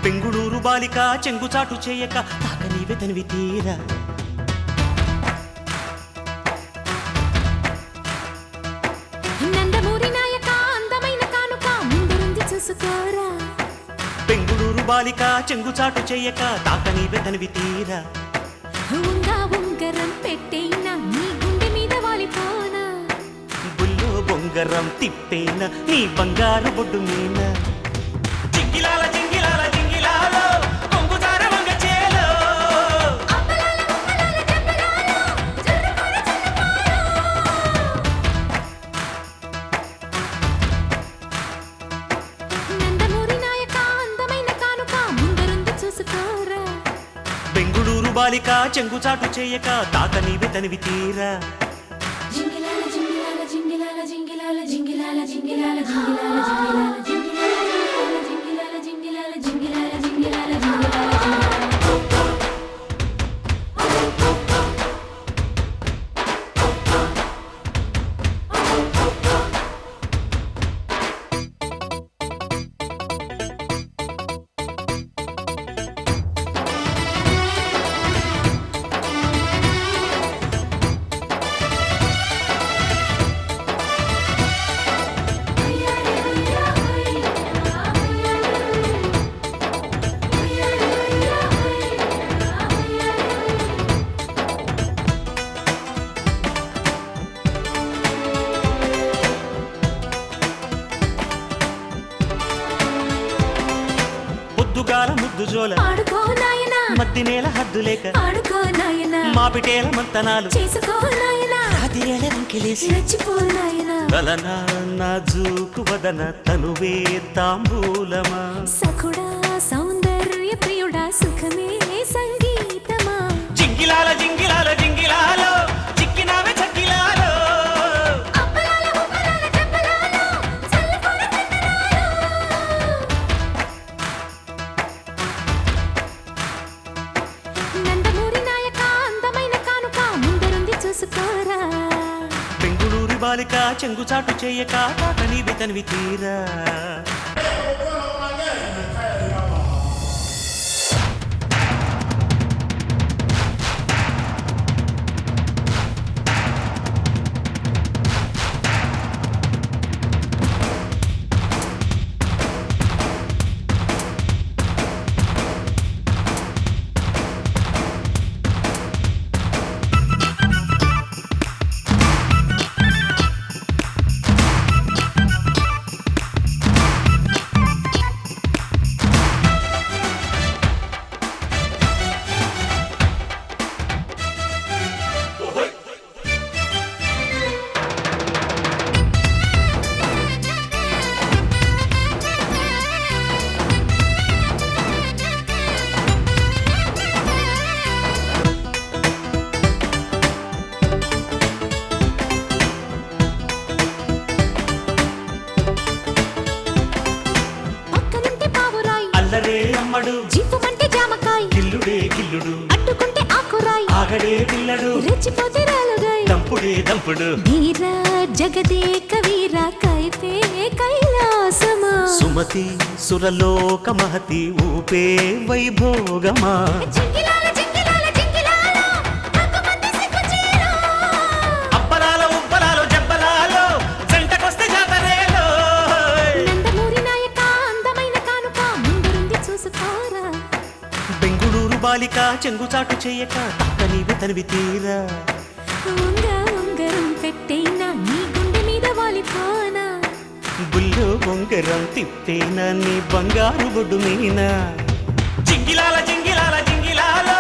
బెంగుళూరు బాలిక చెంగుచాటు చేయక తాకనీవే తనివి తీరా. నందమూరి నాయక అందమైన కానుక ముందుంది చూసుకోరా. బెంగుళూరు బాలిక చెంగుచాటు చేయక తాకనీవే తనివి తీరా. ఉంగరం పెట్టేనా నీ గుండె మీద వాలిపోనా. బుల్లో బొంగరం తిప్పేనా నీ బంగారు బొడ్డు మీన. జింగిలాల జింగిలాల జింగిలాలో కొంగుచార వంగ చేలో. నందమూరి నాయక అందమైన కానుక ముందుంది చూసుకోరా. బెంగుళూరు బాలిక చెంగుచాటు చేయక తాకనీవే తనివి తీరా. జింగిలాల జింగిలాల జింగిలాల జింగిలాల జింగిలాల జింగిలాల జింగిలాల జింగిలాల జింగిలాల జింగిలాల జింగిలాల జింగిలాల జింగిలాల. పొద్దుగాల ముద్దు జోల ఆడుకో నాయనా మద్ది నేల హద్దు లేక ఆడుకో నాయనా మాపిటేల మంతనాలు చేసుకో నాయనా రాతిరేల రంకెలేసి రెచ్చిపో నాయనా. గలనా నాజూకు వదన తనువే తాంబూలమా. సఖుడా సౌందర్య ప్రియుడా సుఖమే సంగీతమా. జింగిలాల జింగిలాల జింగిలాలో చిక్కినావే చక్కిలాలో. అప్పలాల ఉప్పలాల చెప్పలాలో చల్లకొర చందనాలో. నందమూరి నాయక అందమైన కానుక ముందుంది చూసుకోరా. బెంగుళూరు బాలిక చెంగుచాటు చేయక తాకనీవే తనివి తీరా. పక్కనుంటే పావురాయి అల్లరే అమ్మడు జీపుమంటే జామకాయ గిల్లుడే గిల్లుడు అడ్డుకుంటే ఆకురాయి ఆగడే పిల్లడు రెచ్చిపోతే రాలుగాయి. దంపుడే దంపుడు వీర జగదేక వీర కైపే కైలాసమా. సుమతి సురలోక మహతి ఊపే వైభోగమా. జింగిలాల జింగిలాల జింగిలాలో హక్కుమంది సిగ్గుచీలో. అప్పలాల ఉప్పలాలు జబ్బలాలో జంటకొస్తే జాతరేలో. నందమూరి నాయక అందమైన కానుక ముందుంది చూసుకోరా. బెంగుళూరు బాలిక చెంగుచాటు చేయక తాకనీవే తనివి తీరా. ఉంగరం పెట్టేనా నీ గుండె మీద వాలిపోనా. బుల్లో బొంగరం తిప్పేనా నీ బంగారు బొడ్డు మీన. జింగిలాల జింగిలాల జింగిలాలో